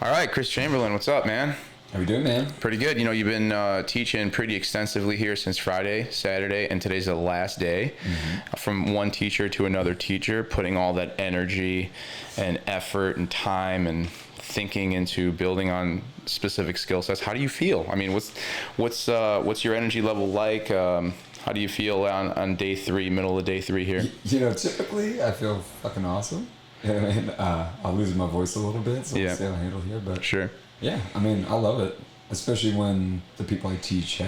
All right, Chris Chamberlin, what's up, man? How we doing, man? Pretty good. You know, you've been teaching pretty extensively here since Friday, Saturday, and today's the last day. From one teacher to another teacher, putting all that energy and effort and time and thinking into building on specific skill sets. How do you feel? I mean, what's your energy level like? How do you feel on day three, middle of day three here? You know, typically I feel fucking awesome. You know what I mean? I'll lose my voice a little bit, so we'll see how I handle here. But sure. Yeah, I mean, I love it, especially when the people I teach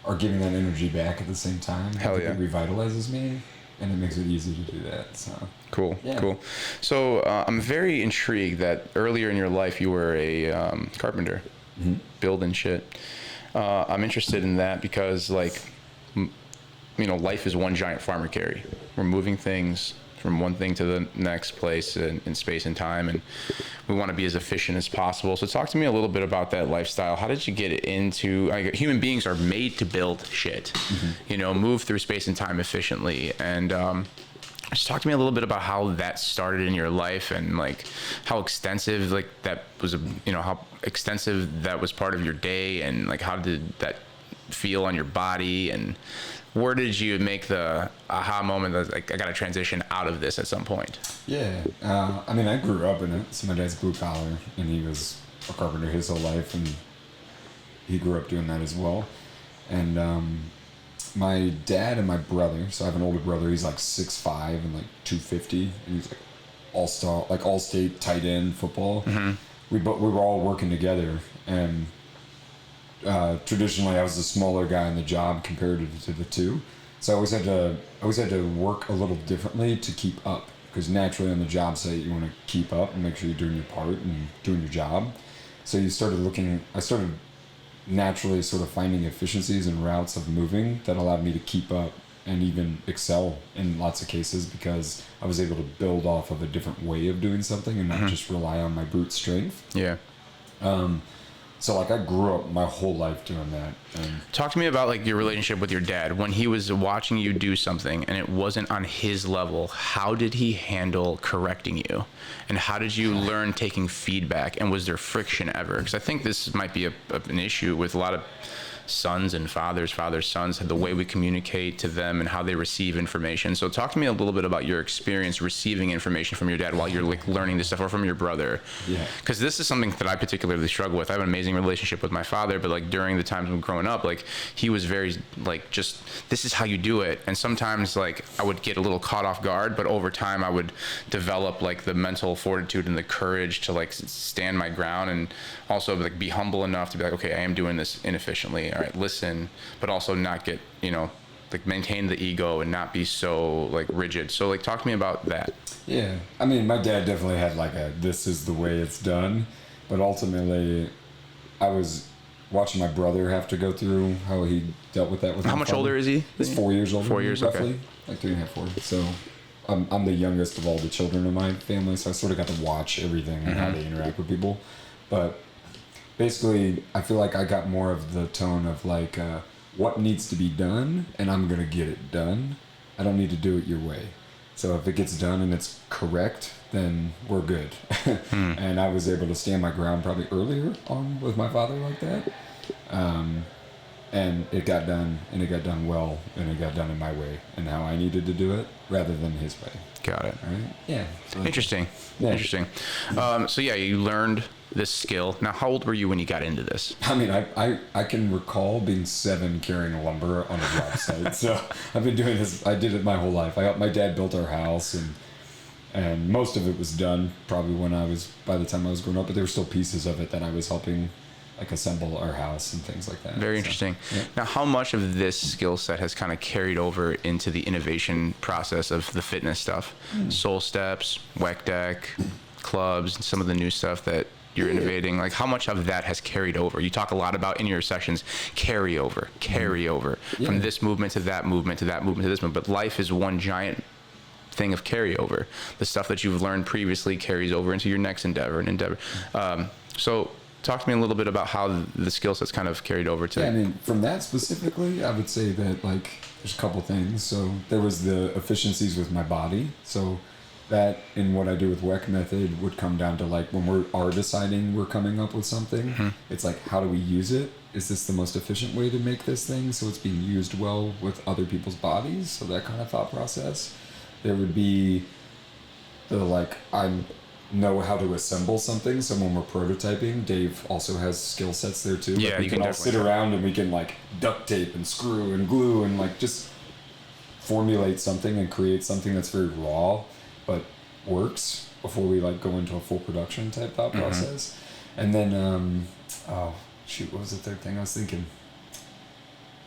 are giving that energy back at the same time. Hell yeah. It revitalizes me, and it makes it easy to do that. So cool, yeah. Cool. So I'm very intrigued that earlier in your life you were a carpenter, building shit. I'm interested in that because, like, you know, life is one giant farmer carry. We're moving things from one thing to the next place in space and time, and we want to be as efficient as possible. So talk to me a little bit about that lifestyle. How did you get into, like, human beings are made to build shit, you know, move through space and time efficiently, and just talk to me a little bit about how that started in your life and, like, how extensive, like, that was, you know, how extensive that was part of your day, and, like, how did that feel on your body, and where did you make the aha moment that, like, I got to transition out of this at some point? Yeah, I mean, I grew up in it. So my dad's blue collar, and he was a carpenter his whole life, and he grew up doing that as well. And my dad and my brother, so I have an older brother, he's like 6'5" and like 250, and he's like all-star, like all-state tight end football. We were all working together, and traditionally I was the smaller guy in the job compared to the two, so I always had to work a little differently to keep up, because naturally on the job site you want to keep up and make sure you're doing your part and doing your job. So I started naturally sort of finding efficiencies and routes of moving that allowed me to keep up and even excel in lots of cases, because I was able to build off of a different way of doing something and not just rely on my brute strength. Yeah. So, like, I grew up my whole life doing that. Talk to me about, like, your relationship with your dad. When he was watching you do something and it wasn't on his level, how did he handle correcting you? And how did you learn taking feedback? And was there friction ever? Because I think this might be an issue with a lot of sons and fathers, sons, the way we communicate to them and how they receive information. So talk to me a little bit about your experience receiving information from your dad while you're, like, learning this stuff, or from your brother. Yeah. Because this is something that I particularly struggle with. I have an amazing relationship with my father, but, like, during the times when growing up, like, he was very, like, just, this is how you do it. And sometimes, like, I would get a little caught off guard, but over time I would develop, like, the mental fortitude and the courage to, like, stand my ground, and also, like, be humble enough to be like, okay, I am doing this inefficiently. All right, listen, but also not get, you know, like, maintain the ego and not be so, like, rigid. So, like, talk to me about that. Yeah, I mean, my dad definitely had, like, this is the way it's done, but ultimately I was watching my brother have to go through how he dealt with that with How much father. Older is he? He's 4 years older. 4 years, roughly. Okay. Like 3.5, 4. So I'm the youngest of all the children in my family, so I sort of got to watch everything and how they interact with people. But basically, I feel like I got more of the tone of, like, what needs to be done, and I'm going to get it done. I don't need to do it your way. So if it gets done and it's correct, then we're good. And I was able to stand my ground probably earlier on with my father like that. And it got done, and it got done well, and it got done in my way and how I needed to do it rather than his way. Got it. Right? Yeah. So Interesting. Yeah. Interesting. So yeah, you learned this skill. Now, how old were you when you got into this? I mean, I can recall being 7 carrying lumber on a job site. So I've been doing this. I did it my whole life. My dad built our house, and most of it was done probably by the time I was growing up, but there were still pieces of it that I was helping, like, assemble our house and things like that. Very interesting. Yeah. Now, how much of this skill set has kind of carried over into the innovation process of the fitness stuff? Soul steps, Weck deck, clubs, and some of the new stuff that you're innovating. Like, how much of that has carried over? You talk a lot about in your sessions carryover from this movement to that movement to that movement to this movement. But life is one giant thing of carryover. The stuff that you've learned previously carries over into your next endeavor. So talk to me a little bit about how the skill set's kind of carried over to. Yeah, I mean, from that specifically, I would say that, like, there's a couple things. So there was the efficiencies with my body. So that in what I do with Weck method would come down to like when we are deciding we're coming up with something, it's like, how do we use it? Is this the most efficient way to make this thing so it's being used well with other people's bodies? So that kind of thought process. There would be the like, I know how to assemble something. So when we're prototyping, Dave also has skill sets there too. Yeah, like we can all sit around and we can like duct tape and screw and glue and like just formulate something and create something that's very raw but works before we like go into a full production type thought process. And then oh shoot, what was the third thing I was thinking?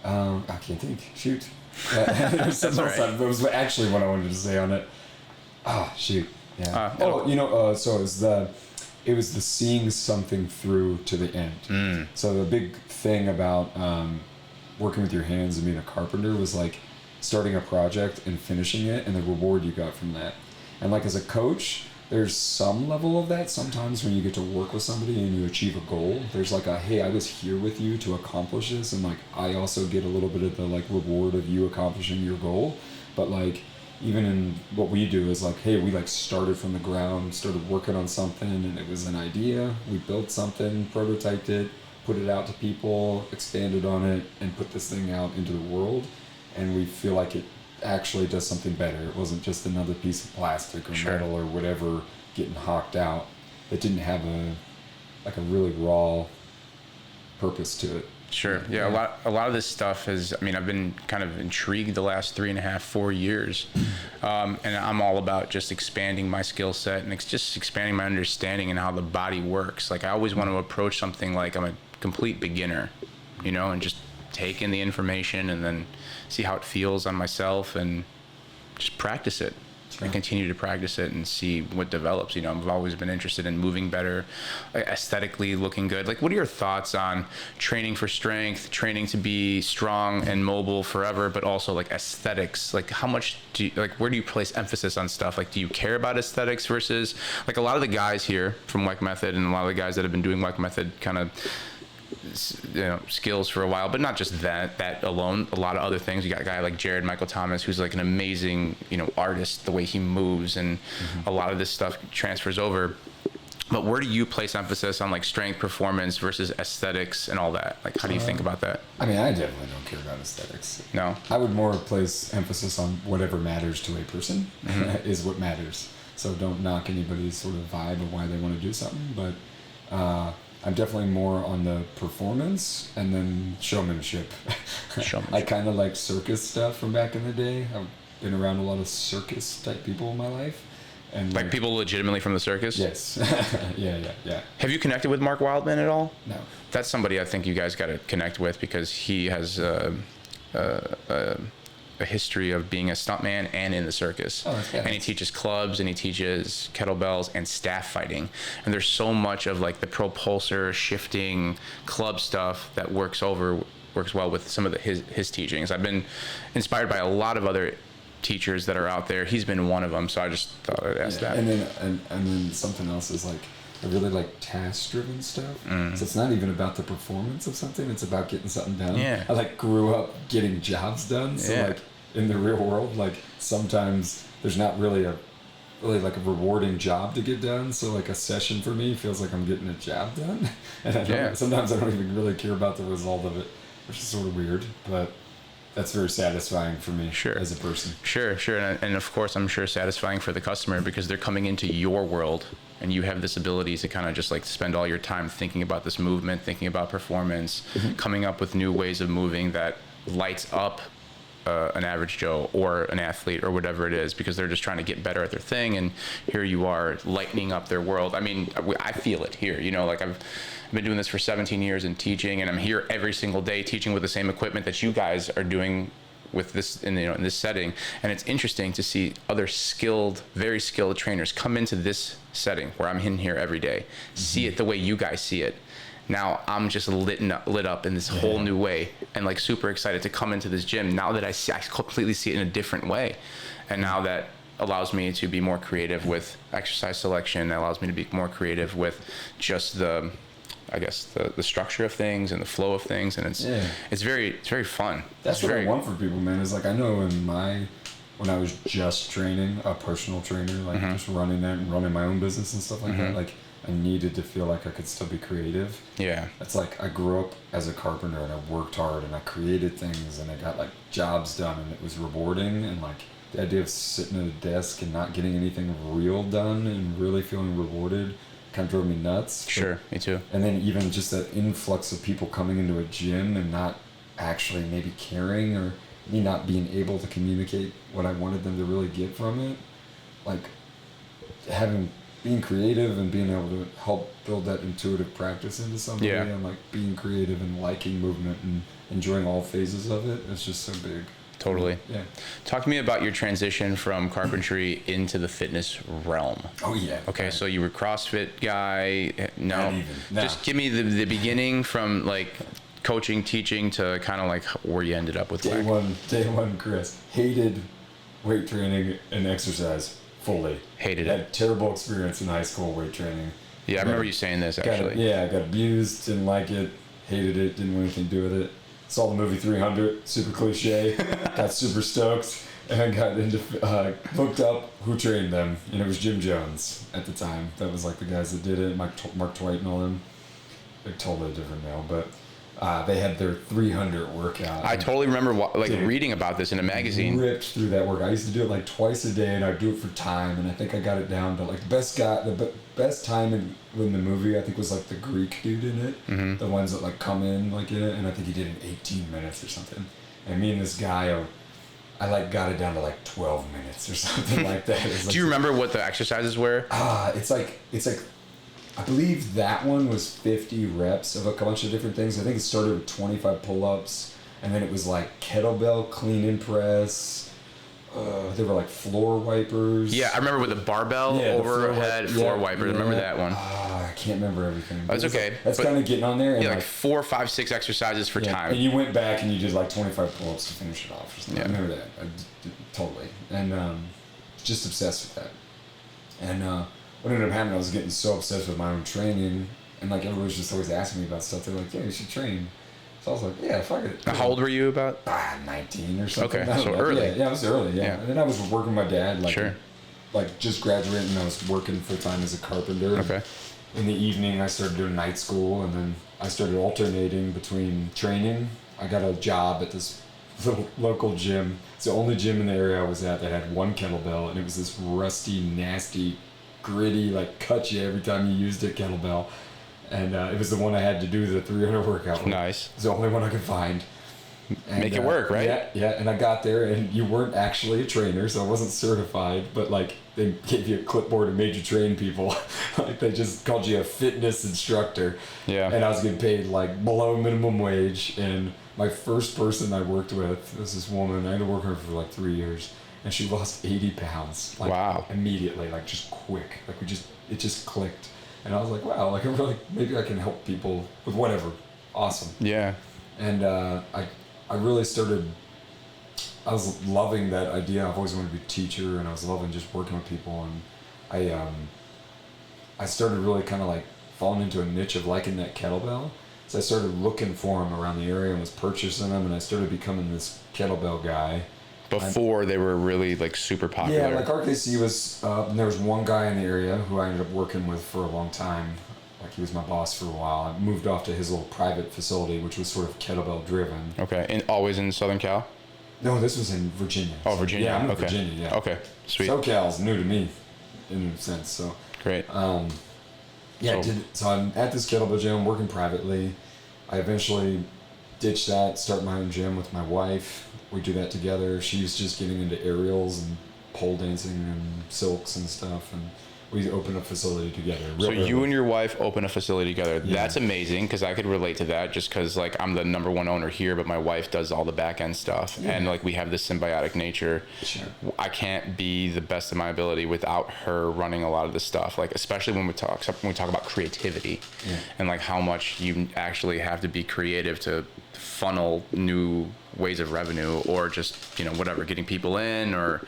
I can't think. Shoot. There's something else that was actually what I wanted to say on it. Ah, shoot. Yeah. So it was the seeing something through to the end. So the big thing about working with your hands and being a carpenter was like starting a project and finishing it and the reward you got from that. And like as a coach, there's some level of that sometimes when you get to work with somebody and you achieve a goal. There's like a, hey, I was here with you to accomplish this, and like I also get a little bit of the like reward of you accomplishing your goal. But like even in what we do is like, hey, we like started from the ground, started working on something, and it was an idea. We built something, prototyped it, put it out to people, expanded on it, and put this thing out into the world. And we feel like it actually does something better. It wasn't just another piece of plastic or metal or whatever getting hawked out. It didn't have a really raw purpose to it. Sure. Yeah. A lot of this stuff is, I mean, I've been kind of intrigued the last 3.5, 4 years. And I'm all about just expanding my skill set and just expanding my understanding and how the body works. Like I always want to approach something like I'm a complete beginner, and just take in the information and then see how it feels on myself and just practice it. And continue to practice it and see what develops. I've always been interested in moving better, aesthetically looking good. Like, what are your thoughts on training for strength, training to be strong and mobile forever, but also like aesthetics? Like, how much where do you place emphasis on stuff? Like, do you care about aesthetics versus like a lot of the guys here from Weck Method and a lot of the guys that have been doing Weck Method kind of skills for a while, but not just that alone, a lot of other things. You got a guy like Jared Michael Thomas who's like an amazing artist, the way he moves, and a lot of this stuff transfers over. But where do you place emphasis on like strength, performance versus aesthetics and all that? Like, how do you think about that? I mean, I definitely don't care about aesthetics. No, I would more place emphasis on whatever matters to a person is what matters. So don't knock anybody's sort of vibe of why they want to do something, but I'm definitely more on the performance and then showmanship. I kind of like circus stuff from back in the day. I've been around a lot of circus type people in my life. And like people legitimately from the circus? Yes. Yeah. Have you connected with Mark Wildman at all? No. That's somebody I think you guys got to connect with because he has a history of being a stuntman and in the circus. Oh, okay. And he teaches clubs and he teaches kettlebells and staff fighting. And there's so much of like the propulsor shifting club stuff that works well with some of his teachings. I've been inspired by a lot of other teachers that are out there. He's been one of them, so I just thought I'd ask that. And then something else is like I really like task-driven stuff. So it's not even about the performance of something; it's about getting something done. Yeah. I like grew up getting jobs done. So like in the real world, like sometimes there's not really like a rewarding job to get done. So like a session for me feels like I'm getting a job done, and sometimes I don't even really care about the result of it, which is sort of weird, but that's very satisfying for me as a person. Sure. And of course, I'm sure satisfying for the customer because they're coming into your world and you have this ability to kind of just like spend all your time thinking about this movement, thinking about performance, coming up with new ways of moving that lights up an average Joe or an athlete or whatever it is because they're just trying to get better at their thing. And here you are lightening up their world. I mean, I feel it here, like I've been doing this for 17 years and teaching, and I'm here every single day teaching with the same equipment that you guys are doing with this in this setting. And it's interesting to see other very skilled trainers come into this setting where I'm in here every day, see it the way you guys see it. Now I'm just lit up in this whole new way and like super excited to come into this gym now that I completely see it in a different way. And now that allows me to be more creative with exercise selection, that allows me to be more creative with just the structure of things and the flow of things, and it's very fun. That's what I want for people, man. Is like I know in my when I was just training, a personal trainer, like just running that and running my own business and stuff like that. Like I needed to feel like I could still be creative. Yeah. It's like I grew up as a carpenter and I worked hard and I created things and I got like jobs done and it was rewarding, and like the idea of sitting at a desk and not getting anything real done and really feeling rewarded kind of drove me nuts. Sure, me too. And then even just that influx of people coming into a gym and not actually maybe caring, or me not being able to communicate what I wanted them to really get from it. Like being creative and being able to help build that intuitive practice into somebody, and like being creative and liking movement and enjoying all phases of it. It's just so big. Totally. Yeah. Talk to me about your transition from carpentry into the fitness realm. Oh yeah. Okay, so you were CrossFit guy. No. Not even. No. Just give me the beginning from like coaching, teaching to kind of like where you ended up with Weck. Day one, Chris hated weight training and exercise fully. Hated Had it. terrible experience in high school weight training. Yeah, I remember you saying this actually. I got abused, didn't like it, hated it, didn't want anything to do with it. Saw the movie 300, super cliche, got super stoked, and got into, looked up who trained them, and it was Jim Jones at the time. That was like the guys that did it, Mark Twight and all them. They're totally different now, but they had their 300 workout. I totally remember reading about this in a magazine. Ripped through that workout. I used to do it like twice a day, and I'd do it for time, and I think I got it down to like the best time in the movie I think was like the Greek dude in it, the ones that like come in like in it, and I think he did it in 18 minutes or something. And me and this guy, I like got it down to like 12 minutes or something like that. Like, do you remember what the exercises were? It's like I believe that one was 50 reps of a bunch of different things. I think it started with 25 pull-ups, and then it was like kettlebell clean and press. There were like floor wipers. Yeah, I remember with the barbell overhead floor wipers. I remember that one. I can't remember everything. That's okay. That's kind of getting on there. And like 4, 5, 6 exercises for time. And you went back and you did like 25 pull-ups to finish it off. Or something. Yeah. I remember that. Totally. And just obsessed with that. And what ended up happening, I was getting so obsessed with my own training, and like everybody was just always asking me about stuff. They're like, "Yeah, you should train." So I was like, "Yeah, fuck it." How old were you about? 19 or something. Okay, so early. Yeah, I was early. Yeah. And then I was working with my dad. Like, sure. Like just graduating, and I was working full time as a carpenter. Okay. In the evening, I started doing night school, and then I started alternating between training. I got a job at this little local gym. It's the only gym in the area I was at that had one kettlebell, and it was this rusty, nasty, gritty, like cut you every time you used it kettlebell. And it was the one I had to do the 300 workout with. Nice. It's the only one I could find. And, make it work, right? Yeah. And I got there, and you weren't actually a trainer, so I wasn't certified, but like they gave you a clipboard and made you train people. Like they just called you a fitness instructor. Yeah. And I was getting paid like below minimum wage. And my first person I worked with was this woman. I had to work with her for like 3 years, and she lost 80 pounds. Like, wow. Immediately, like just quick. Like it just clicked. And I was like, wow, like maybe I can help people with whatever. Awesome. Yeah. And I really started, I was loving that idea. I've always wanted to be a teacher, and I was loving just working with people. And I started really kind of like falling into a niche of liking that kettlebell. So I started looking for them around the area and was purchasing them, and I started becoming this kettlebell guy. Before they were really like super popular. Yeah, like RKC was, and there was one guy in the area who I ended up working with for a long time. Like he was my boss for a while. I moved off to his little private facility, which was sort of kettlebell driven. Okay, and always in Southern Cal? No, this was in Virginia. Oh, Virginia. Yeah, I'm in okay. Virginia. Yeah. Okay, sweet. SoCal's new to me, in a sense. So great. So I'm at this kettlebell gym, working privately. I eventually ditched that, start my own gym with my wife. We do that together. She's just getting into aerials and pole dancing and silks and stuff, and we opened a facility together. So you and your wife open a facility together. Yeah. That's amazing, because I could relate to that, just because like I'm the number one owner here, but my wife does all the back end stuff, and like we have this symbiotic nature. Sure. I can't be the best of my ability without her running a lot of the stuff, like especially when we talk about creativity, and like how much you actually have to be creative to funnel new ways of revenue, or just whatever, getting people in or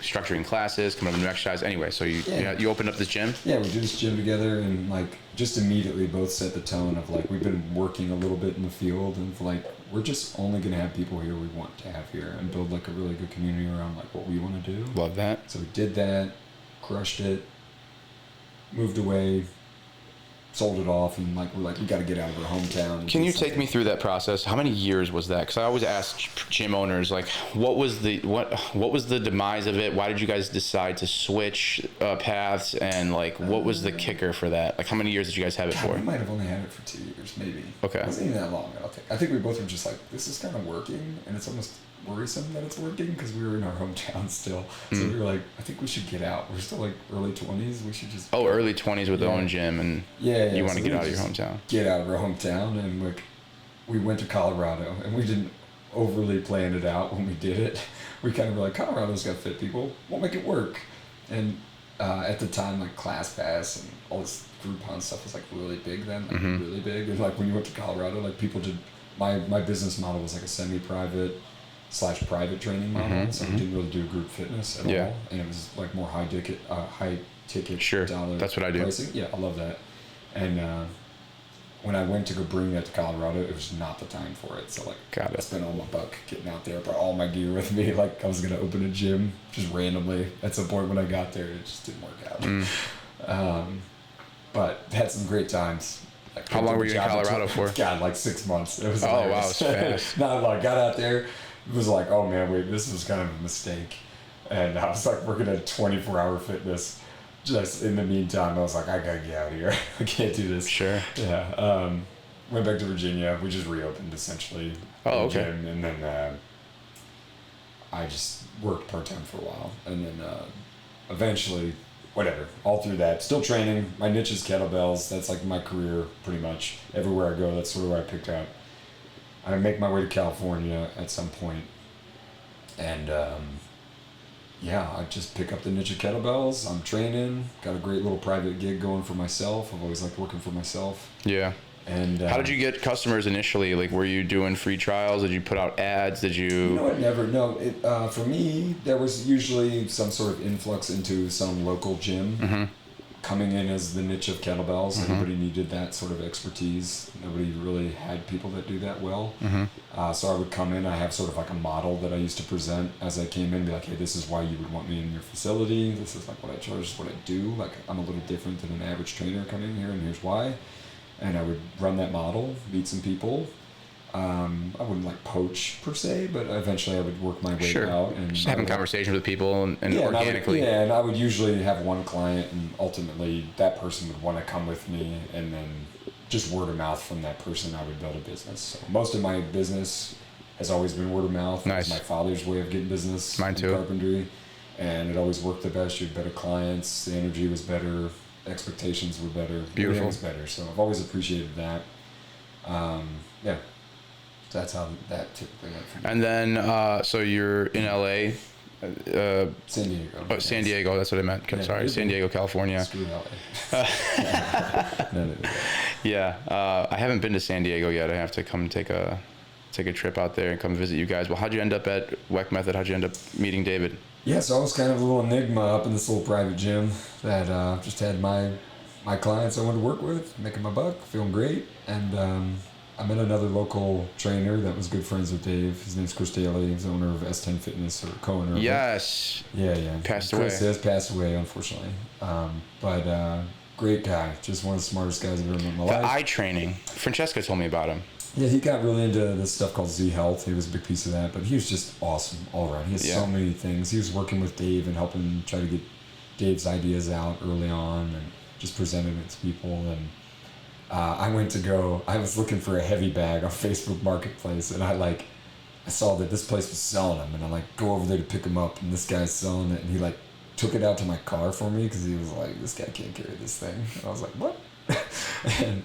structuring classes, coming up with new exercise. Anyway, so you opened up this gym. Yeah, we did this gym together, and like just immediately both set the tone of like we've been working a little bit in the field, and like we're just only gonna have people here we want to have here, and build like a really good community around like what we want to do. Love that. So we did that, crushed it, moved away, sold it off, and like we're like we got to get out of our hometown. Can you take me through that process? How many years was that? Because I always ask gym owners like, what was the demise of it? Why did you guys decide to switch paths? And like, what was the kicker for that? Like, how many years did you guys have it for? We might have only had it for 2 years, maybe. Okay. It wasn't even that long. I think we both were just like, this is kind of working, and it's almost worrisome that it's working because we were in our hometown still. So we were like, I think we should get out. We're still like early 20s. We should just early 20s with their own gym, and you want to get out of your hometown. Get out of our hometown, and like we went to Colorado, and we didn't overly plan it out when we did it. We kind of were like, Colorado's got fit people. We'll make it work. And at the time, like ClassPass and all this Groupon stuff was like really big then, like really big. And like when you went to Colorado, like people did. My business model was like a semi-private / private training model, so we didn't really do group fitness at all, and it was like more high ticket dollar. That's what I do. Pricing. Yeah, I love that. And when I went to go bring that to Colorado, it was not the time for it. So like, I spent all my buck getting out there, brought all my gear with me. Like I was gonna open a gym just randomly. At some point when I got there, it just didn't work out. But had some great times. Like, how long were you in Colorado for? God, like 6 months. It was wow, it was fast. Not like got out there. It was like, oh man, wait, this was kind of a mistake. And I was like working at 24-hour fitness. Just in the meantime, I was like, I gotta get out of here. I can't do this. Sure. Yeah. Went back to Virginia. We just reopened essentially. Oh, okay. Gym, and then I just worked part-time for a while. And then eventually, whatever, all through that, still training. My niche is kettlebells. That's like my career pretty much. Everywhere I go, that's sort of where I picked up. I make my way to California at some point, and I just pick up the niche of kettlebells. I'm training, got a great little private gig going for myself. I've always liked working for myself. Yeah. And how did you get customers initially? Like, were you doing free trials? Did you put out ads? Did you? You know, for me, there was usually some sort of influx into some local gym. Coming in as the niche of kettlebells, everybody needed that sort of expertise. Nobody really had people that do that well. So I would come in, I have sort of like a model that I used to present as I came in, be like, hey, this is why you would want me in your facility. This is like what I charge, this is what I do. Like, I'm a little different than an average trainer coming here, and here's why. And I would run that model, meet some people. I wouldn't like poach per se, but eventually I would work my way out and just having conversations with people and organically. And I would usually have one client, and ultimately that person would want to come with me, and then just word of mouth from that person, I would build a business. So most of my business has always been word of mouth. Nice. It was my father's way of getting business. Mine too. Carpentry, and it always worked the best. You had better clients, the energy was better, expectations were better, everything was better. So I've always appreciated that. So that's how that typically went for me. And then, so you're in LA. San Diego. Oh, San Diego. That's what I meant. Sorry, San Diego, California. Screw LA. No. Yeah, I haven't been to San Diego yet. I have to come take a trip out there and come visit you guys. Well, how'd you end up at Weck Method? How'd you end up meeting David? Yeah, so I was kind of a little enigma up in this little private gym that just had my clients I wanted to work with, making my buck, feeling great, and I met another local trainer that was good friends with Dave. His name's Chris Daly. He's the owner of S10 Fitness, or co-owner. Yes. Yeah. Passed away. Chris has passed away, unfortunately. But great guy. Just one of the smartest guys I've ever met in my life. The eye training. Francesca told me about him. Yeah, he got really into this stuff called Z Health. He was a big piece of that, but he was just awesome all around. He has so many things. He was working with Dave and helping try to get Dave's ideas out early on, and just presented it to people. And I was looking for a heavy bag on Facebook Marketplace, and I saw that this place was selling them, and I go over there to pick them up, and this guy's selling it, and he took it out to my car for me because he was like, this guy can't carry this thing. And I was like, what? And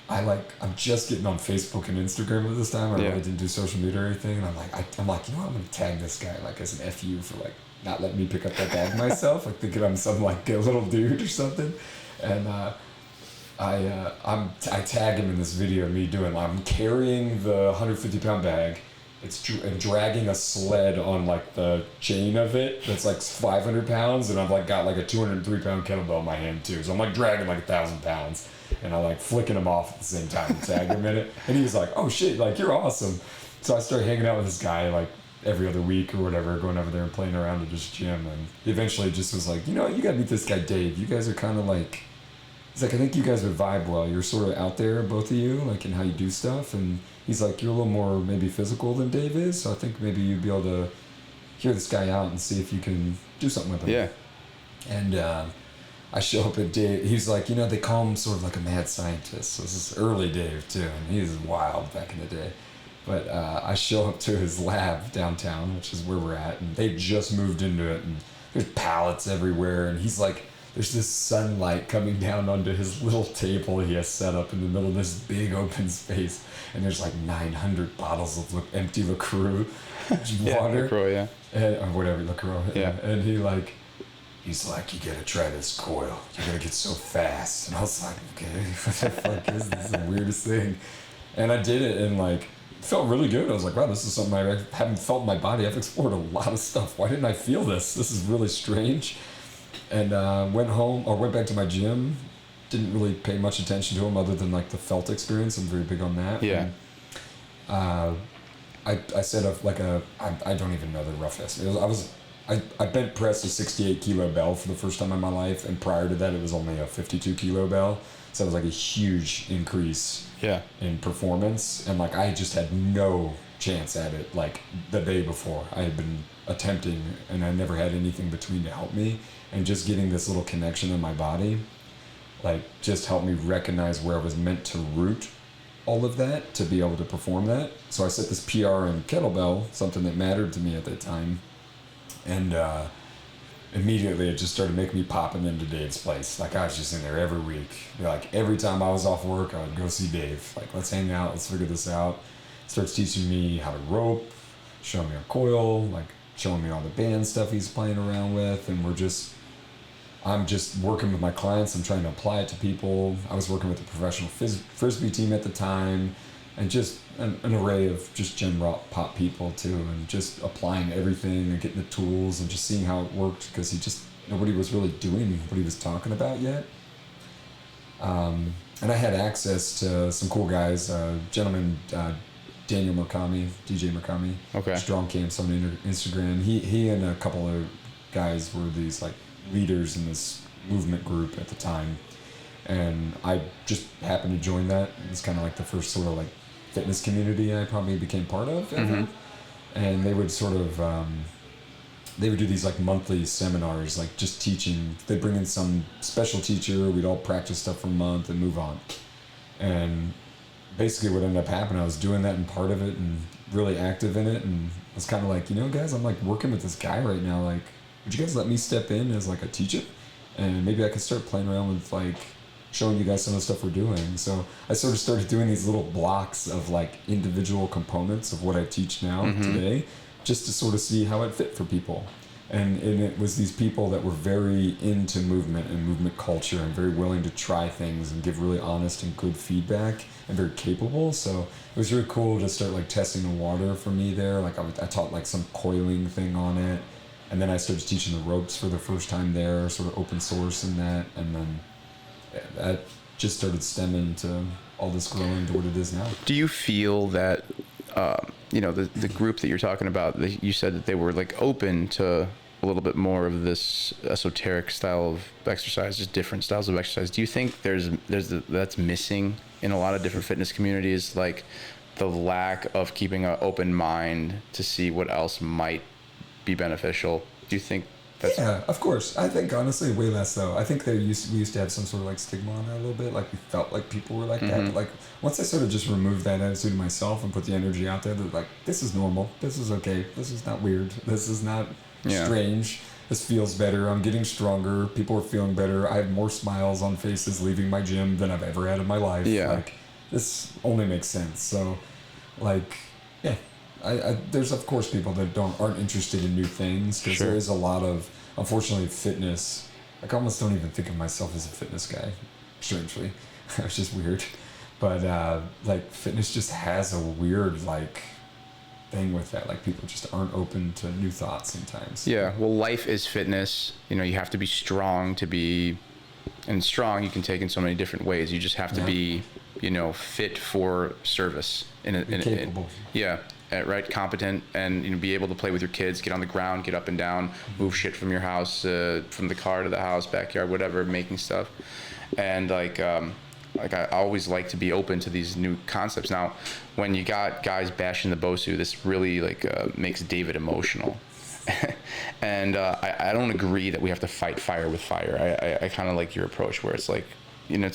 I'm just getting on Facebook and Instagram at this time. I really didn't do social media or anything, and I'm like, you know what, I'm gonna tag this guy as an FU for not letting me pick up that bag myself, thinking I'm some a little dude or something, and I tag him in this video of me I'm carrying the 150-pound bag, and dragging a sled on like the chain of it that's like 500 pounds, and I've like got like a 203 pound kettlebell in my hand too, so I'm like dragging like 1,000 pounds, and I'm like flicking him off at the same time to tag him in it, and he was like, oh shit, like you're awesome. So I started hanging out with this guy like every other week or whatever, going over there and playing around at his gym, and eventually just was like, you know what, you gotta meet this guy Dave, you guys are kind of like, he's like, I think you guys would vibe well, you're sort of out there, both of you, like in how you do stuff, and he's like, you're a little more maybe physical than Dave is, so I think maybe you'd be able to hear this guy out and see if you can do something with him. Yeah. And I show up at Dave. He's like, you know, they call him sort of like a mad scientist. So this is early Dave too, and he was wild back in the day. But I show up to his lab downtown, which is where we're at, and they just moved into it, and there's pallets everywhere, and he's like, there's this sunlight coming down onto his little table he has set up in the middle of this big open space, and there's like 900 bottles of empty LaCroix water. LaCroix, yeah. Or whatever, LaCroix. Yeah. And he's like, you gotta try this coil. You're gonna get so fast. And I was like, okay, what the fuck is this? The weirdest thing. And I did it, and like, it felt really good. I was like, wow, this is something I haven't felt in my body. I've explored a lot of stuff. Why didn't I feel this? This is really strange. And went back to my gym. Didn't really pay much attention to him other than like the felt experience. I'm very big on that. Yeah. And, I set up like I don't even know the rough estimate. I bent pressed a 68 kilo bell for the first time in my life, and prior to that it was only a 52 kilo bell. So it was like a huge increase in performance, and like I just had no chance at it like the day before. I had been attempting, and I never had anything between to help me, and just getting this little connection in my body like just helped me recognize where I was meant to root all of that to be able to perform that. So I set this PR in kettlebell, something that mattered to me at that time, and immediately it just started making me popping into Dave's place. Like I was just in there every week. Like every time I was off work, I would go see Dave. Like, let's hang out, let's figure this out. Starts teaching me how to rope, showing me a coil, like showing me all the band stuff he's playing around with, and I'm just working with my clients. I'm trying to apply it to people. I was working with a professional frisbee team at the time, and just an array of just gym pop people too, and just applying everything and getting the tools and just seeing how it worked, because nobody was really doing what he was talking about yet. And I had access to some cool guys, gentleman, Daniel Murakami, DJ Murakami, okay, Strong Camps on Instagram. He and a couple of guys were these like leaders in this movement group at the time, and I just happened to join that. It was kind of like the first sort of like fitness community I probably became part of ever. And they would sort of they would do these like monthly seminars, like just teaching. They'd bring in some special teacher, we'd all practice stuff for a month and move on. And basically what ended up happening, I was doing that and part of it and really active in it, and I was kind of like, you know guys, I'm like working with this guy right now, like would you guys let me step in as like a teacher, and maybe I could start playing around with like showing you guys some of the stuff we're doing. So I sort of started doing these little blocks of like individual components of what I teach now today, just to sort of see how it fit for people. And it was these people that were very into movement and movement culture and very willing to try things and give really honest and good feedback and very capable. So it was really cool to start like testing the water for me there. Like I taught like some coiling thing on it. And then I started teaching the ropes for the first time there, sort of open source in that. And then that just started stemming to all this growing to what it is now. Do you feel that, the group that you're talking about, you said that they were like open to a little bit more of this esoteric style of exercise, just different styles of exercise. Do you think that's missing in a lot of different fitness communities, like the lack of keeping an open mind to see what else might be beneficial? Do you think that's... Yeah, of course. I think honestly way less though. I think we used to have some sort of like stigma on it a little bit, like we felt like people were like that. But like once I sort of just removed that attitude myself and put the energy out there that like, this is normal, this is okay, this is not weird, this is not strange, this feels better, I'm getting stronger, people are feeling better, I have more smiles on faces leaving my gym than I've ever had in my life. Like this only makes sense. So like, yeah, I there's of course people that aren't interested in new things, because there is a lot of, unfortunately, fitness. Like I almost don't even think of myself as a fitness guy, strangely. It's just weird. But like fitness just has a weird like thing with that. Like people just aren't open to new thoughts sometimes. Yeah. Well, life is fitness. You know, you have to be strong to be, and strong you can take in so many different ways. You just have to be, you know, fit for service Capable. Right, competent, and you know, be able to play with your kids, get on the ground, get up and down, move shit from your house, from the car to the house, backyard, whatever, making stuff. And like I always like to be open to these new concepts. Now, when you got guys bashing the BOSU, this really makes David emotional. And I don't agree that we have to fight fire with fire. I kind of like your approach where it's like, you know,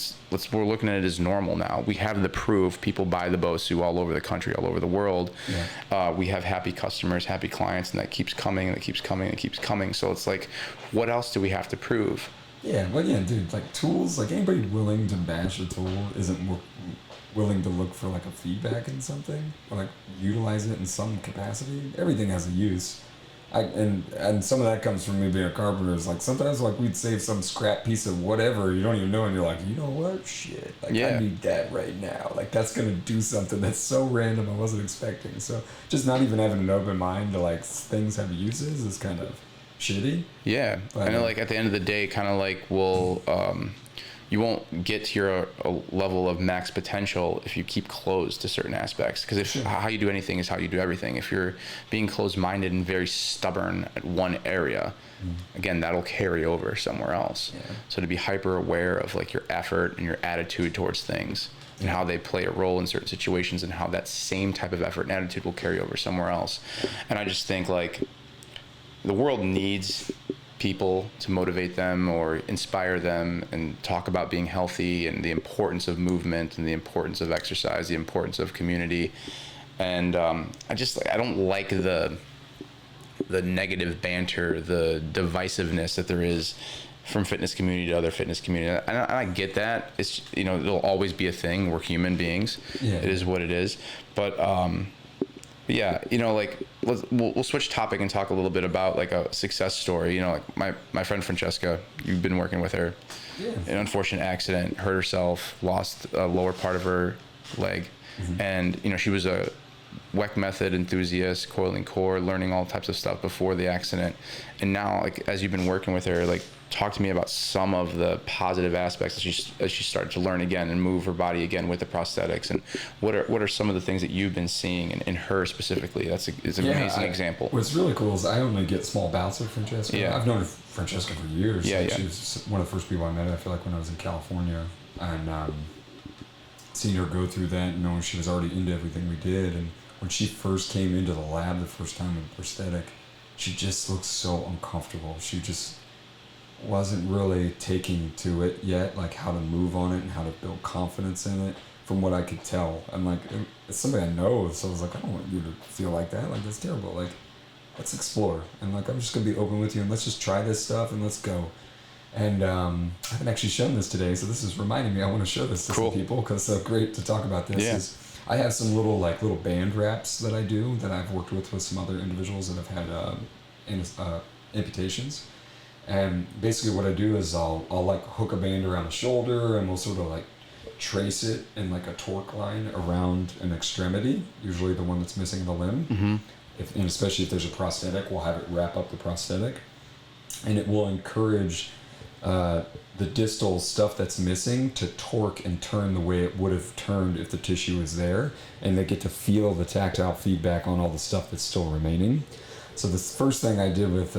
we're looking at it as normal now. We have the proof. People buy the BOSU all over the country, all over the world. Yeah. We have happy customers, happy clients, and that keeps coming, and that keeps coming, and it keeps coming. So it's like, what else do we have to prove? Yeah, well, yeah, dude, like tools, like anybody willing to bash a tool isn't willing to look for like a feedback in something, or like utilize it in some capacity. Everything has a use. And some of that comes from me being a carpenter. Is like sometimes like we'd save some scrap piece of whatever you don't even know, and you're like, you know what, shit, like I need that right now. Like that's gonna do something that's so random I wasn't expecting. So just not even having an open mind to like things have uses is kind of shitty. Yeah, but, and like at the end of the day, kind of like you won't get to your level of max potential if you keep closed to certain aspects. Because how you do anything is how you do everything. If you're being closed-minded and very stubborn at one area, again, that'll carry over somewhere else. Yeah. So to be hyper aware of like your effort and your attitude towards things and how they play a role in certain situations, and how that same type of effort and attitude will carry over somewhere else. And I just think like the world needs people to motivate them or inspire them and talk about being healthy and the importance of movement and the importance of exercise, the importance of community. And I don't like the negative banter, the divisiveness that there is from fitness community to other fitness community. And I get that. It's, you know, it'll always be a thing. We're human beings. Yeah. It is what it is. But yeah, you know, like we'll switch topic and talk a little bit about like a success story. You know, like my friend Francesca, you've been working with her. Yeah. An unfortunate accident, hurt herself, lost a lower part of her leg. Mm-hmm. And, you know, she was a Weck method enthusiast, coiling core, learning all types of stuff before the accident. And now, like, as you've been working with her, like, talk to me about some of the positive aspects as she started to learn again and move her body again with the prosthetics. And what are some of the things that you've been seeing in her specifically? It's an amazing example. What's really cool is I only get small bouts of Francesca. Yeah. I've known Francesca for years. Yeah, She was one of the first people I met, I feel like, when I was in California. And seeing her go through that, knowing she was already into everything we did. And when she first came into the lab the first time with prosthetic, she just looked so uncomfortable. She just wasn't really taking to it yet, like how to move on it and how to build confidence in it, from what I could tell. And like, it's somebody I know, so I was like, I don't want you to feel like that. Like, that's terrible. Like, let's explore. And like, I'm just going to be open with you, and let's just try this stuff and let's go. And I haven't actually shown this today, so this is reminding me I want to show this to some people, because it's so great to talk about this. Yeah. I have some little band wraps that I do that I've worked with some other individuals that have had amputations. And basically what I do is I'll like hook a band around the shoulder, and we'll sort of like trace it in like a torque line around an extremity, usually the one that's missing the limb. Mm-hmm. And especially if there's a prosthetic, we'll have it wrap up the prosthetic, and it will encourage the distal stuff that's missing to torque and turn the way it would have turned if the tissue was there, and they get to feel the tactile feedback on all the stuff that's still remaining. So the first thing I did with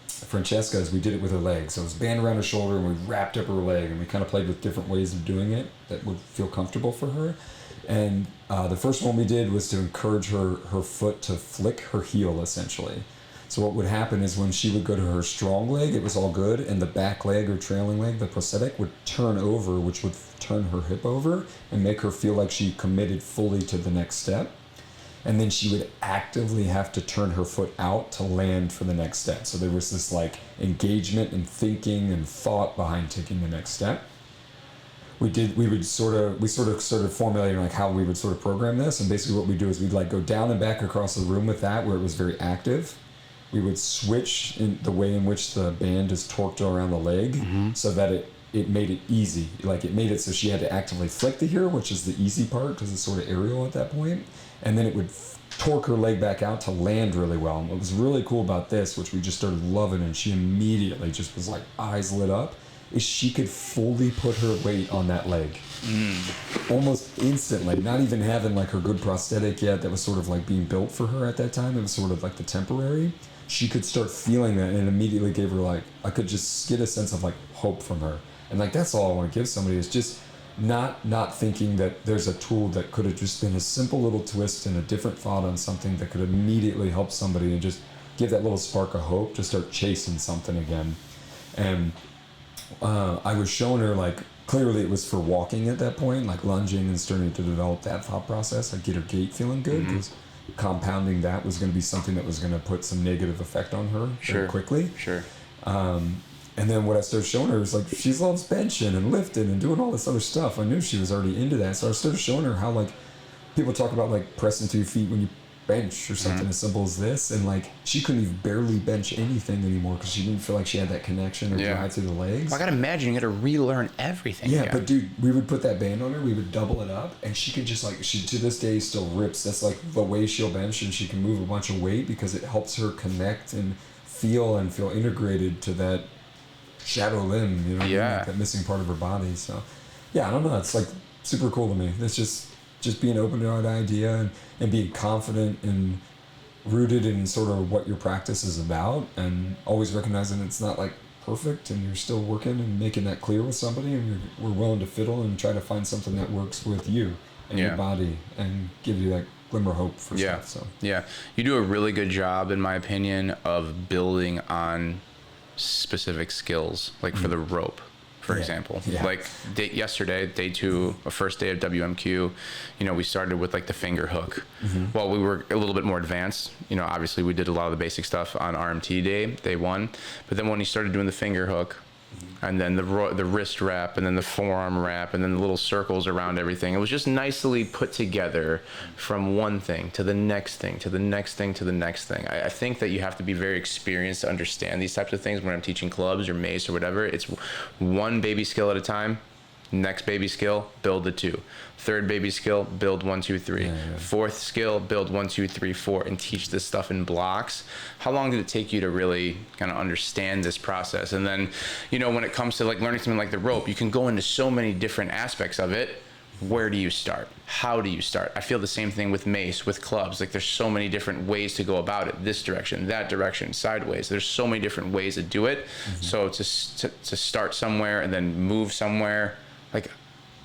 Francesca is we did it with her leg. So it was a band around her shoulder, and we wrapped up her leg, and we kind of played with different ways of doing it that would feel comfortable for her. And the first one we did was to encourage her foot to flick her heel, essentially. So what would happen is when she would go to her strong leg, it was all good, and the back leg or trailing leg, the prosthetic, would turn over, which would turn her hip over and make her feel like she committed fully to the next step. And then she would actively have to turn her foot out to land for the next step. So there was this like engagement and thinking and thought behind taking the next step. We sort of formulated like how we would sort of program this. And basically what we do is we'd like go down and back across the room with that, where it was very active. We would switch in the way in which the band is torqued around the leg, mm-hmm. so that it made it easy. Like, it made it so she had to actively flick the heel, which is the easy part because it's sort of aerial at that point. And then it would torque her leg back out to land really well. And what was really cool about this, which we just started loving, and she immediately just was like eyes lit up, is she could fully put her weight on that leg. Almost instantly, not even having like her good prosthetic yet that was sort of like being built for her at that time. It was sort of like the temporary. She could start feeling that, and it immediately gave her like, I could just get a sense of like hope from her. And like, that's all I want to give somebody, is just not thinking that there's a tool that could have just been a simple little twist and a different thought on something that could immediately help somebody and just give that little spark of hope to start chasing something again. And I was showing her, like, clearly it was for walking at that point, like lunging and starting to develop that thought process. I'd get her gait feeling good, because compounding that was going to be something that was going to put some negative effect on her very quickly. Sure. And then what I started showing her is like, she loves benching and lifting and doing all this other stuff. I knew she was already into that. So I started showing her how, like, people talk about like pressing through your feet when you bench or something as simple as this. And like, she couldn't even barely bench anything anymore because she didn't feel like she had that connection or drive through the legs. Well, I gotta imagine you gotta relearn everything. Yeah, but dude, we would put that band on her, we would double it up, and she could just like, she to this day still rips. That's like the way she'll bench, and she can move a bunch of weight because it helps her connect and feel integrated to that shadow limb, you know, like that missing part of her body. So yeah, I don't know, it's like super cool to me. It's just being open to that idea and being confident and rooted in sort of what your practice is about, and always recognizing it's not like perfect, and you're still working and making that clear with somebody, and we're willing to fiddle and try to find something that works with you and your body and give you that glimmer of hope for stuff. So you do a really good job, in my opinion, of building on specific skills, like for the rope, for example. Like yesterday, day 2, first day of WMQ, you know, we started with like the finger hook. Well, we were a little bit more advanced, you know, obviously we did a lot of the basic stuff on RMT day 1, but then when you started doing the finger hook, and then the wrist wrap, and then the forearm wrap, and then the little circles around everything, it was just nicely put together from one thing to the next thing to the next thing to the next thing. I think that you have to be very experienced to understand these types of things. When I'm teaching clubs or mace or whatever, it's one baby skill at a time. Next baby skill, build the 2. Third baby skill, build 1, 2, 3. Fourth skill, build 1, 2, 3, 4, and teach this stuff in blocks. How long did it take you to really kind of understand this process? And then, you know, when it comes to like learning something like the rope, you can go into so many different aspects of it. Where do you start? How do you start? I feel the same thing with mace, with clubs. Like, there's so many different ways to go about it. This direction, that direction, sideways. There's so many different ways to do it. So to start somewhere and then move somewhere, like,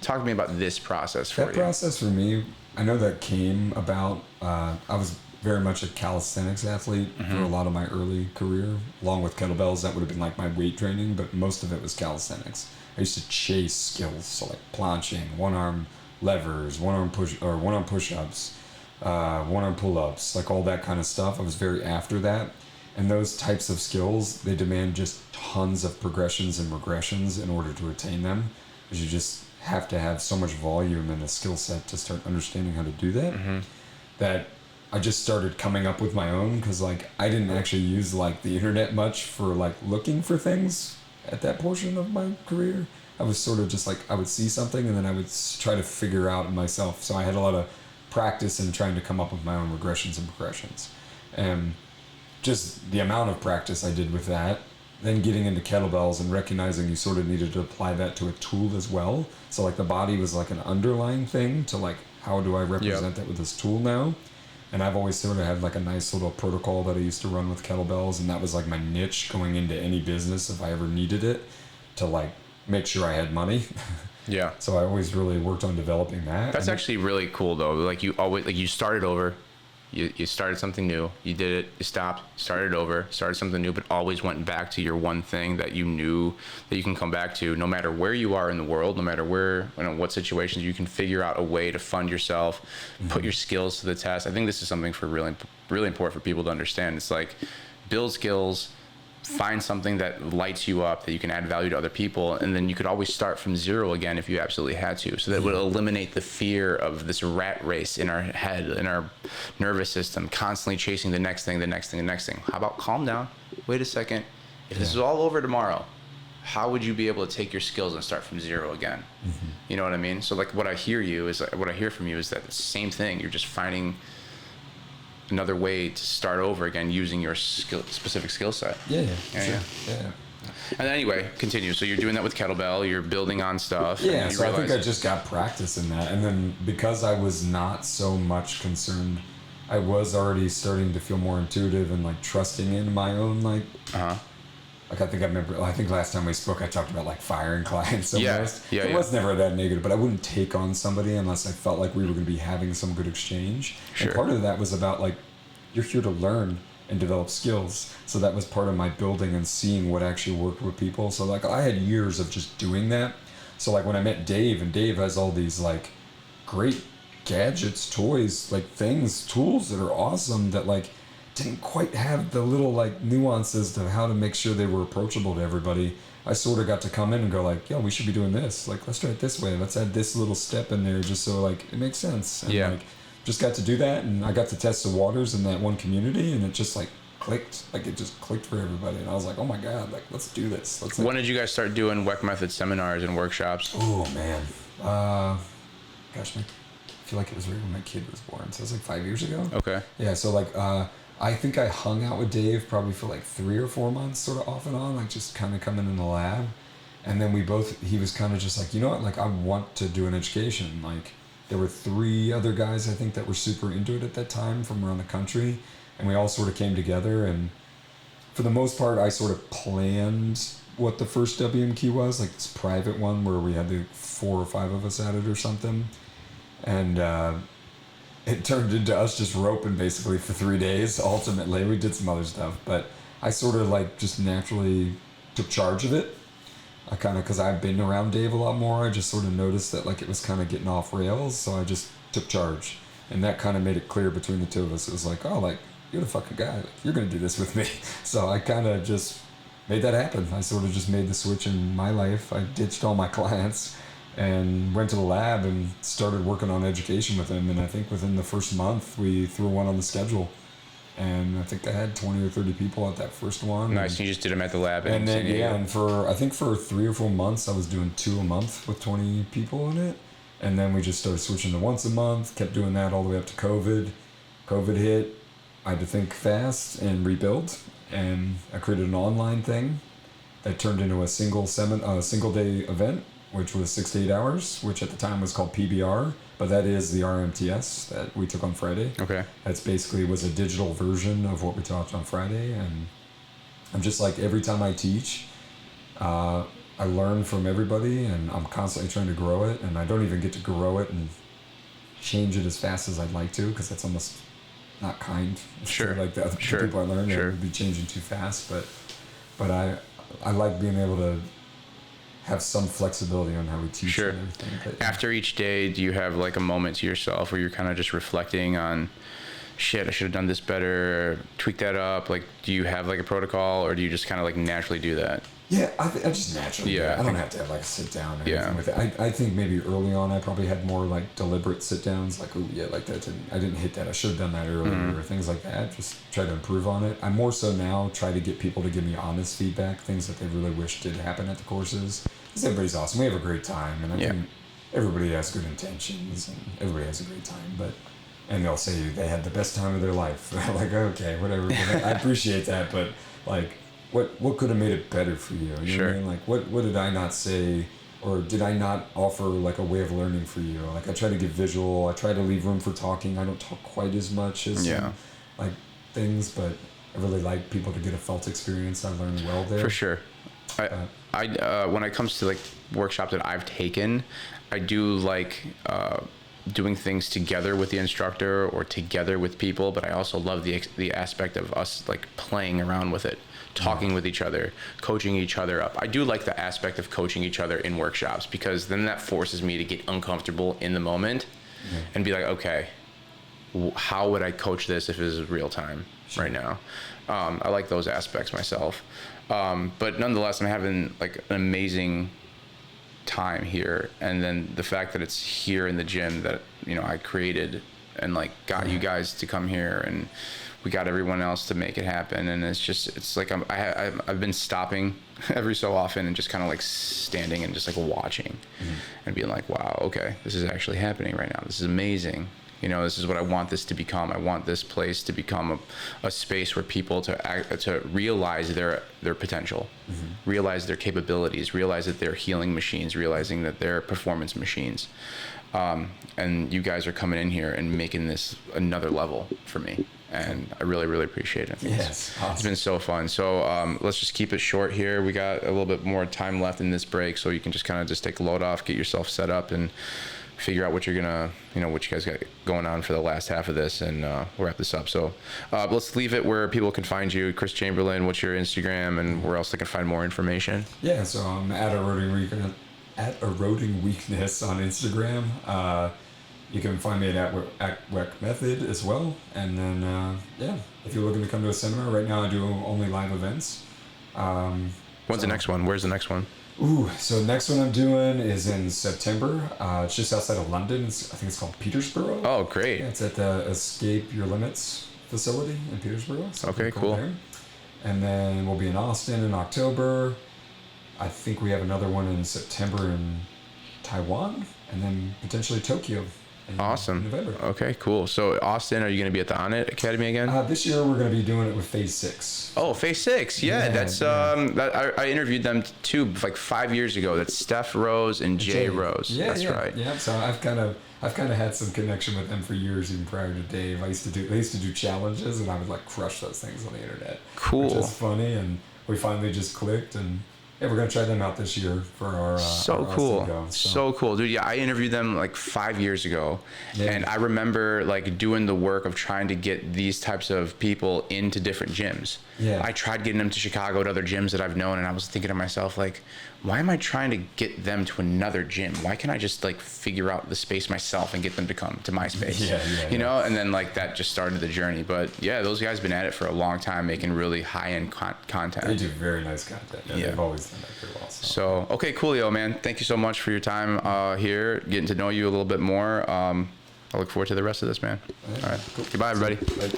talk to me about this process for you. That process for me, I know that came about, I was very much a calisthenics athlete for a lot of my early career, along with kettlebells. That would have been like my weight training, but most of it was calisthenics. I used to chase skills, so like planching, one-arm levers, one-arm push-ups, one-arm pull-ups, like all that kind of stuff. I was very after that. And those types of skills, they demand just tons of progressions and regressions in order to attain them. Because you just have to have so much volume and a skill set to start understanding how to do that. That I just started coming up with my own, because like I didn't actually use like the internet much for like looking for things at that portion of my career. I was sort of just like, I would see something and then I would try to figure out myself. So I had a lot of practice in trying to come up with my own regressions and progressions. And just the amount of practice I did with that, then getting into kettlebells and recognizing you sort of needed to apply that to a tool as well. So like the body was like an underlying thing to like, how do I represent that with this tool now? And I've always sort of had like a nice little protocol that I used to run with kettlebells, and that was like my niche going into any business if I ever needed it, to like make sure I had money. So I always really worked on developing that. That's actually really cool though. Like, you always, like, you started over. You started something new, you did it, you stopped, started over, started something new, but always went back to your one thing that you knew that you can come back to no matter where you are in the world, no matter where, you know, what situations. You can figure out a way to fund yourself, put your skills to the test. I think this is something for really important for people to understand. It's like, build skills, find something that lights you up, that you can add value to other people, and then you could always start from zero again if you absolutely had to. So that would eliminate the fear of this rat race in our head, in our nervous system, constantly chasing the next thing, the next thing, the next thing. How about calm down? Wait a second. If this is all over tomorrow, how would you be able to take your skills and start from zero again? You know what I mean? So like what I hear from you is that the same thing. You're just finding another way to start over again using your specific skill set. Yeah. And anyway, continue. So you're doing that with kettlebell. You're building on stuff. Yeah, so I think I just got practice in that. And then because I was not so much concerned, I was already starting to feel more intuitive and like trusting in my own like like I think last time we spoke I talked about like firing clients almost. It was never that negative, but I wouldn't take on somebody unless I felt like we were going to be having some good exchange. Sure. And part of that was about like, you're here to learn and develop skills. So that was part of my building and seeing what actually worked with people. So like I had years of just doing that. So like when I met Dave, and Dave has all these like great gadgets, toys, like things, tools that are awesome that like didn't quite have the little like nuances to how to make sure they were approachable to everybody. I sort of got to come in and go like, yo, we should be doing this. Like, let's try it this way. Let's add this little step in there just so like it makes sense. And like just got to do that, and I got to test the waters in that one community, and it just like clicked. Like it just clicked for everybody, and I was like, oh my god, like let's do this. Let's. Like, when did you guys start doing Weck Method seminars and workshops? Oh man, gosh, I feel like it was right when my kid was born, so it was like 5 years ago. Okay. Yeah, so like I think I hung out with Dave probably for like 3 or 4 months, sort of off and on, like just kind of coming in the lab, and then he was kind of just like, you know what, like I want to do an education. Like there were 3 other guys I think that were super into it at that time from around the country, and we all sort of came together, and for the most part I sort of planned what the first WMQ was, like this private one where we had the 4 or 5 of us at it or something, and it turned into us just roping basically for 3 days. Ultimately, we did some other stuff, but I sort of like just naturally took charge of it. I kind of, because I've been around Dave a lot more, I just sort of noticed that like it was kind of getting off rails, so I just took charge, and that kind of made it clear between the two of us. It was like, oh, like you're the fucking guy. Like, you're gonna do this with me. So I kind of just made that happen. I sort of just made the switch in my life. I ditched all my clients and went to the lab and started working on education with him. And I think within the first month, we threw one on the schedule. And I think I had 20 or 30 people at that first one. Nice. And you just did them at the lab. And then, and I think for 3 or 4 months, I was doing 2 a month with 20 people in it. And then we just started switching to once a month, kept doing that all the way up to COVID. COVID hit. I had to think fast and rebuild. And I created an online thing that turned into a single day event, which was 6 to 8 hours, which at the time was called PBR, but that is the RMTS that we took on Friday. Okay. That's basically was a digital version of what we taught on Friday, and I'm just like, every time I teach, I learn from everybody, and I'm constantly trying to grow it, and I don't even get to grow it and change it as fast as I'd like to, because that's almost not kind. Sure. Like the other people I learn, they would be changing too fast, but I like being able to have some flexibility on how we teach. Sure. And everything. But, after each day, do you have like a moment to yourself where you're kind of just reflecting on, shit, I should have done this better, or tweak that up? Like, do you have like a protocol, or do you just kind of like naturally do that? Yeah, I just naturally. Yeah, I don't have to have like a sit down or anything with it. I think maybe early on I probably had more like deliberate sit downs, like, oh yeah, like that I didn't hit that. I should have done that earlier, or things like that. Just try to improve on it. I more so now try to get people to give me honest feedback, things that they really wish did happen at the courses. Because everybody's awesome. We have a great time, and I think everybody has good intentions, and everybody has a great time. And they'll say they had the best time of their life. Like, okay, whatever. I appreciate that, but like, what could have made it better for you? You know what I mean? Like, what did I not say, or did I not offer like a way of learning for you? Like, I try to give visual. I try to leave room for talking. I don't talk quite as much as some, like things, but I really like people to get a felt experience. I learned well there. For sure. I when it comes to like workshops that I've taken, I do like doing things together with the instructor or together with people, but I also love the aspect of us like playing around with it, talking with each other, coaching each other up. I do like the aspect of coaching each other in workshops, because then that forces me to get uncomfortable in the moment and be like, okay, how would I coach this if it was real time right now? I like those aspects myself. But nonetheless, I'm having like an amazing time here. And then the fact that it's here in the gym that, I created and like got you guys to come here, and we got everyone else to make it happen. And it's like I've been stopping every so often and just kind of like standing and just like watching and being like, wow, okay, this is actually happening right now. This is amazing. You know, this is what I want this to become. I want this place to become a space where people to realize their potential, realize their capabilities, realize that they're healing machines, realizing that they're performance machines. And you guys are coming in here and making this another level for me. And I really, really appreciate it. Yes, awesome. It's been so fun. So let's just keep it short here. We got a little bit more time left in this break, so you can just kind of just take a load off, get yourself set up, and figure out what you're gonna, what you guys got going on for the last half of this, and we'll wrap this up. So let's leave it where people can find you. Chris Chamberlin, what's your Instagram, and where else they can find more information? Yeah, so I'm at Eroding Weakness on Instagram. You can find me at Weck Method as well. And then, if you're looking to come to a seminar, right now I do only live events. When's the next one? Where's the next one? So the next one I'm doing is in September. It's just outside of London. I think it's called Petersborough. Oh, great. Yeah, it's at the Escape Your Limits facility in Petersborough. So okay, cool. There. And then we'll be in Austin in October. I think we have another one in September in Taiwan, and then potentially Tokyo. Awesome. November. Okay, cool. So Austin, are you going to be at the On It Academy again? This year we're going to be doing it with Phase 6. Oh, Phase 6. Yeah, that's I interviewed them too like 5 years ago. That's Steph Rose and Jay Rose. Yeah, that's right. Yeah, so I've kind of had some connection with them for years, even prior to Dave. They used to do challenges, and I would like crush those things on the internet. Cool. Which is funny, and we finally just clicked, and yeah, we're gonna try them out this year for our so our cool. Go, So cool, dude. Yeah, I interviewed them like 5 years ago, and I remember like doing the work of trying to get these types of people into different gyms. Yeah. I tried getting them to Chicago to other gyms that I've known, and I was thinking to myself like, why am I trying to get them to another gym? Why can't I just like figure out the space myself and get them to come to my space? You know, and then like that just started the journey. But yeah, those guys have been at it for a long time, making really high-end content. They do very nice content. Yeah. They've always done that pretty well. So okay, coolio, man. Thank you so much for your time here, getting to know you a little bit more. I look forward to the rest of this, man. All right. Cool. Goodbye, everybody. Bye.